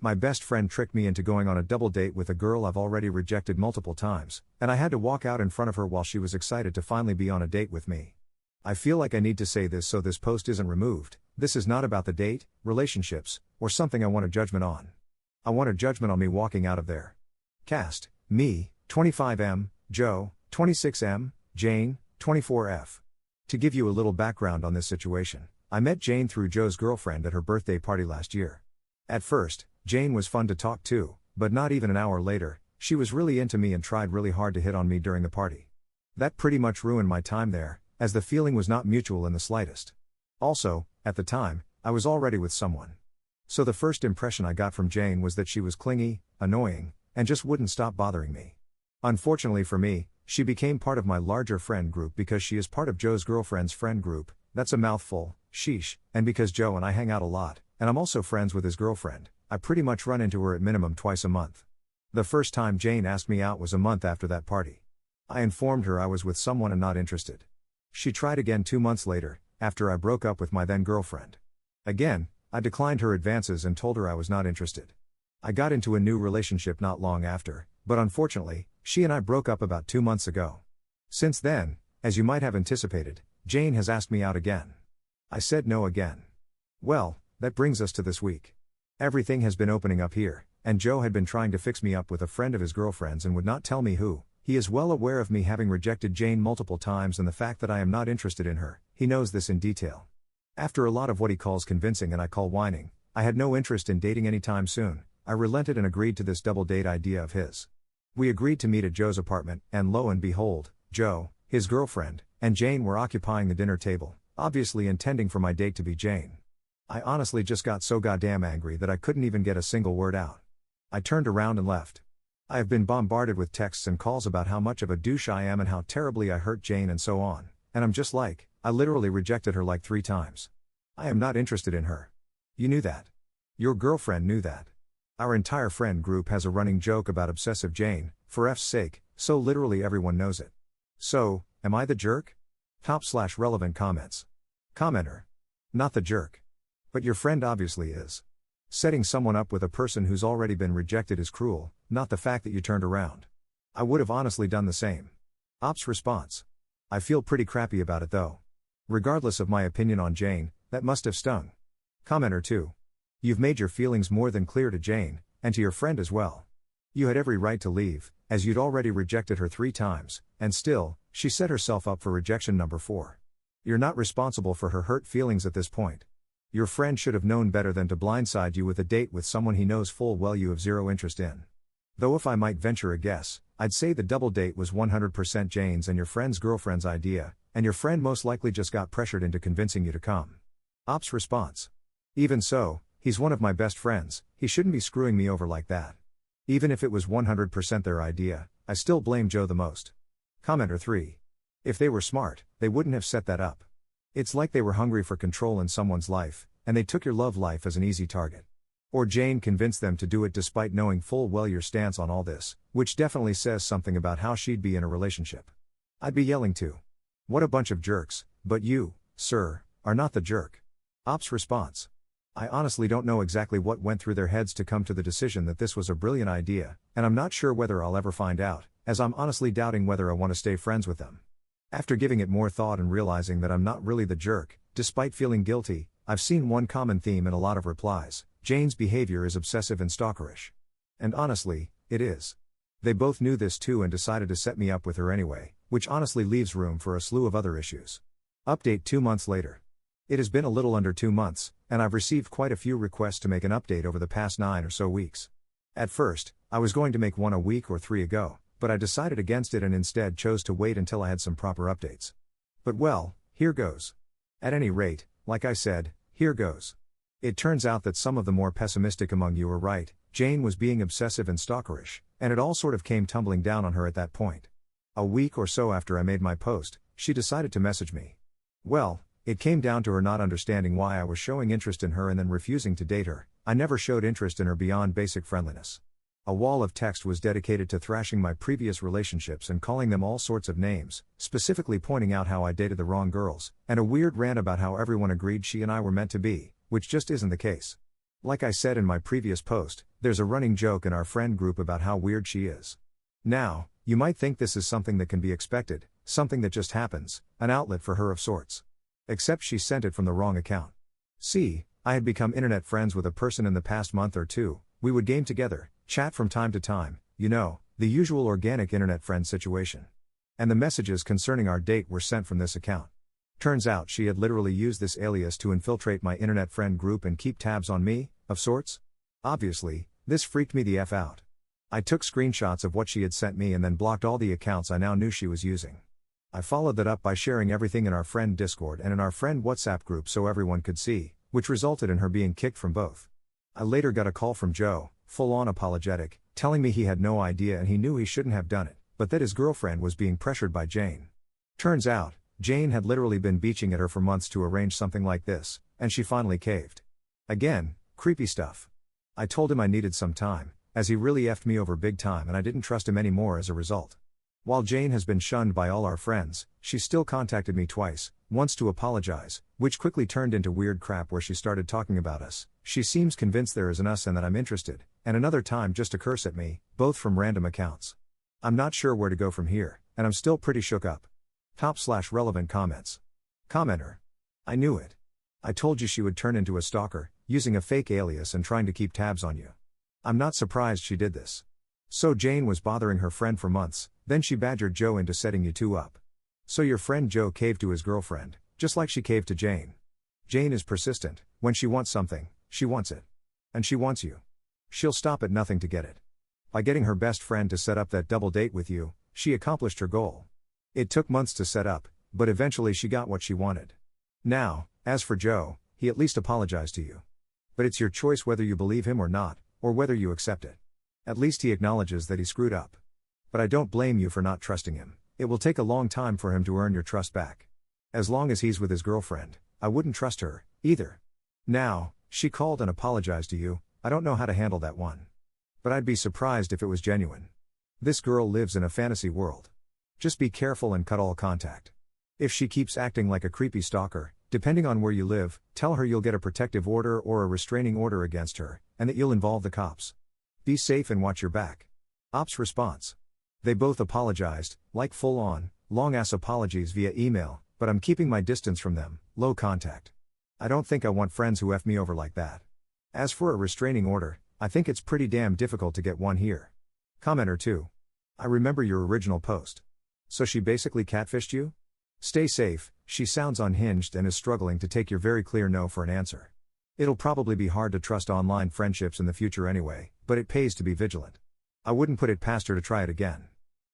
My best friend tricked me into going on a double date with a girl I've already rejected multiple times, and I had to walk out in front of her while she was excited to finally be on a date with me. I feel like I need to say this so this post isn't removed. This is not about the date, relationships, or something I want a judgment on. I want a judgment on me walking out of there. Cast: me, 25M, Joe, 26M, Jane, 24F. To give you a little background on this situation, I met Jane through Joe's girlfriend at her birthday party last year. At first, Jane was fun to talk to, but not even an hour later, she was really into me and tried really hard to hit on me during the party. That pretty much ruined my time there, as the feeling was not mutual in the slightest. Also, at the time, I was already with someone. So the first impression I got from Jane was that she was clingy, annoying, and just wouldn't stop bothering me. Unfortunately for me, she became part of my larger friend group because she is part of Joe's girlfriend's friend group. That's a mouthful, sheesh, and because Joe and I hang out a lot, and I'm also friends with his girlfriend, I pretty much run into her at minimum twice a month. The first time Jane asked me out was a month after that party. I informed her I was with someone and not interested. She tried again 2 months later, after I broke up with my then girlfriend. Again, I declined her advances and told her I was not interested. I got into a new relationship not long after, but unfortunately, she and I broke up about 2 months ago. Since then, as you might have anticipated, Jane has asked me out again. I said no again. Well, that brings us to this week. Everything has been opening up here, and Joe had been trying to fix me up with a friend of his girlfriend's and would not tell me who. He is well aware of me having rejected Jane multiple times and the fact that I am not interested in her. He knows this in detail. After a lot of what he calls convincing and I call whining, I had no interest in dating anytime soon. I relented and agreed to this double date idea of his. We agreed to meet at Joe's apartment, and lo and behold, Joe, his girlfriend, and Jane were occupying the dinner table, obviously intending for my date to be Jane. I honestly just got so goddamn angry that I couldn't even get a single word out. I turned around and left. I have been bombarded with texts and calls about how much of a douche I am and how terribly I hurt Jane and so on, and I'm just like, I literally rejected her like 3 times. I am not interested in her. You knew that. Your girlfriend knew that. Our entire friend group has a running joke about obsessive Jane, for F's sake, so literally everyone knows it. So, am I the jerk? Top/relevant comments. Commenter. Not the jerk. But your friend obviously is. Setting someone up with a person who's already been rejected is cruel, not the fact that you turned around. I would have honestly done the same. Op's response. I feel pretty crappy about it though. Regardless of my opinion on Jane, that must have stung. Commenter 2. You've made your feelings more than clear to Jane, and to your friend as well. You had every right to leave, as you'd already rejected her 3 times, and still, she set herself up for rejection number 4. You're not responsible for her hurt feelings at this point. Your friend should have known better than to blindside you with a date with someone he knows full well you have zero interest in. Though if I might venture a guess, I'd say the double date was 100% Jane's and your friend's girlfriend's idea, and your friend most likely just got pressured into convincing you to come. Op's response. Even so, he's one of my best friends, he shouldn't be screwing me over like that. Even if it was 100% their idea, I still blame Joe the most. Commenter 3. If they were smart, they wouldn't have set that up. It's like they were hungry for control in someone's life, and they took your love life as an easy target. Or Jane convinced them to do it despite knowing full well your stance on all this, which definitely says something about how she'd be in a relationship. I'd be yelling too. What a bunch of jerks, but you, sir, are not the jerk. Op's response. I honestly don't know exactly what went through their heads to come to the decision that this was a brilliant idea, and I'm not sure whether I'll ever find out, as I'm honestly doubting whether I want to stay friends with them. After giving it more thought and realizing that I'm not really the jerk, despite feeling guilty, I've seen one common theme in a lot of replies: Jane's behavior is obsessive and stalkerish. And honestly, it is. They both knew this too and decided to set me up with her anyway, which honestly leaves room for a slew of other issues. Update 2 months later. It has been a little under 2 months, and I've received quite a few requests to make an update over the past 9 or so weeks. At first, I was going to make one a week or 3 ago, but I decided against it and instead chose to wait until I had some proper updates. But well, here goes. At any rate, like I said, here goes. It turns out that some of the more pessimistic among you were right. Jane was being obsessive and stalkerish, and it all sort of came tumbling down on her at that point. A week or so after I made my post, she decided to message me. Well, it came down to her not understanding why I was showing interest in her and then refusing to date her. I never showed interest in her beyond basic friendliness. A wall of text was dedicated to thrashing my previous relationships and calling them all sorts of names, specifically pointing out how I dated the wrong girls, and a weird rant about how everyone agreed she and I were meant to be, which just isn't the case. Like I said in my previous post, there's a running joke in our friend group about how weird she is. Now, you might think this is something that can be expected, something that just happens, an outlet for her of sorts. Except she sent it from the wrong account. See, I had become internet friends with a person in the past month or two, we would game together, chat from time to time, the usual organic internet friend situation. And the messages concerning our date were sent from this account. Turns out she had literally used this alias to infiltrate my internet friend group and keep tabs on me, of sorts. Obviously, this freaked me the F out. I took screenshots of what she had sent me and then blocked all the accounts I now knew she was using. I followed that up by sharing everything in our friend Discord and in our friend WhatsApp group so everyone could see, which resulted in her being kicked from both. I later got a call from Joe, full-on apologetic, telling me he had no idea and he knew he shouldn't have done it, but that his girlfriend was being pressured by Jane. Turns out, Jane had literally been beaching at her for months to arrange something like this, and she finally caved. Again, creepy stuff. I told him I needed some time, as he really effed me over big time and I didn't trust him anymore as a result. While Jane has been shunned by all our friends, she still contacted me twice, once to apologize, which quickly turned into weird crap where she started talking about us. She seems convinced there is an us and that I'm interested, and another time just to curse at me, both from random accounts. I'm not sure where to go from here, and I'm still pretty shook up. Top/relevant comments. Commenter. I knew it. I told you she would turn into a stalker, using a fake alias and trying to keep tabs on you. I'm not surprised she did this. So Jane was bothering her friend for months, then she badgered Joe into setting you two up. So your friend Joe caved to his girlfriend, just like she caved to Jane. Jane is persistent, when she wants something, she wants it. And she wants you. She'll stop at nothing to get it. By getting her best friend to set up that double date with you, she accomplished her goal. It took months to set up, but eventually she got what she wanted. Now, as for Joe, he at least apologized to you. But it's your choice whether you believe him or not, or whether you accept it. At least he acknowledges that he screwed up. But I don't blame you for not trusting him. It will take a long time for him to earn your trust back. As long as he's with his girlfriend, I wouldn't trust her, either. Now, she called and apologized to you, I don't know how to handle that one. But I'd be surprised if it was genuine. This girl lives in a fantasy world. Just be careful and cut all contact. If she keeps acting like a creepy stalker, depending on where you live, tell her you'll get a protective order or a restraining order against her, and that you'll involve the cops. Be safe and watch your back. Ops response. They both apologized, like full-on, long-ass apologies via email, but I'm keeping my distance from them, low contact. I don't think I want friends who F me over like that. As for a restraining order, I think it's pretty damn difficult to get one here. Commenter 2. I remember your original post. So she basically catfished you? Stay safe, she sounds unhinged and is struggling to take your very clear no for an answer. It'll probably be hard to trust online friendships in the future anyway, but it pays to be vigilant. I wouldn't put it past her to try it again.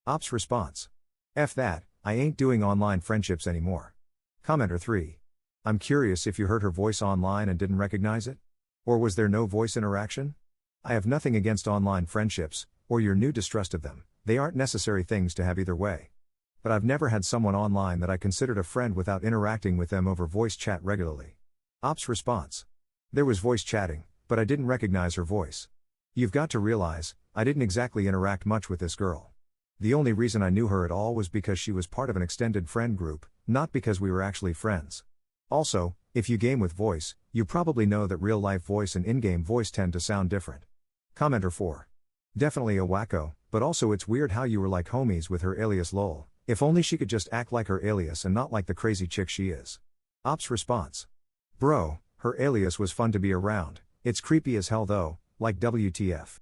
Ops response. F that, I ain't doing online friendships anymore. Commenter 3. I'm curious if you heard her voice online and didn't recognize it? Or was there no voice interaction? I have nothing against online friendships, or your new distrust of them, they aren't necessary things to have either way. But I've never had someone online that I considered a friend without interacting with them over voice chat regularly. Ops response. There was voice chatting, but I didn't recognize her voice. You've got to realize, I didn't exactly interact much with this girl. The only reason I knew her at all was because she was part of an extended friend group, not because we were actually friends. Also, if you game with voice, you probably know that real-life voice and in-game voice tend to sound different. Commenter 4. Definitely a wacko, but also it's weird how you were like homies with her alias lol. If only she could just act like her alias and not like the crazy chick she is. Ops response. Bro, her alias was fun to be around, it's creepy as hell though, like WTF.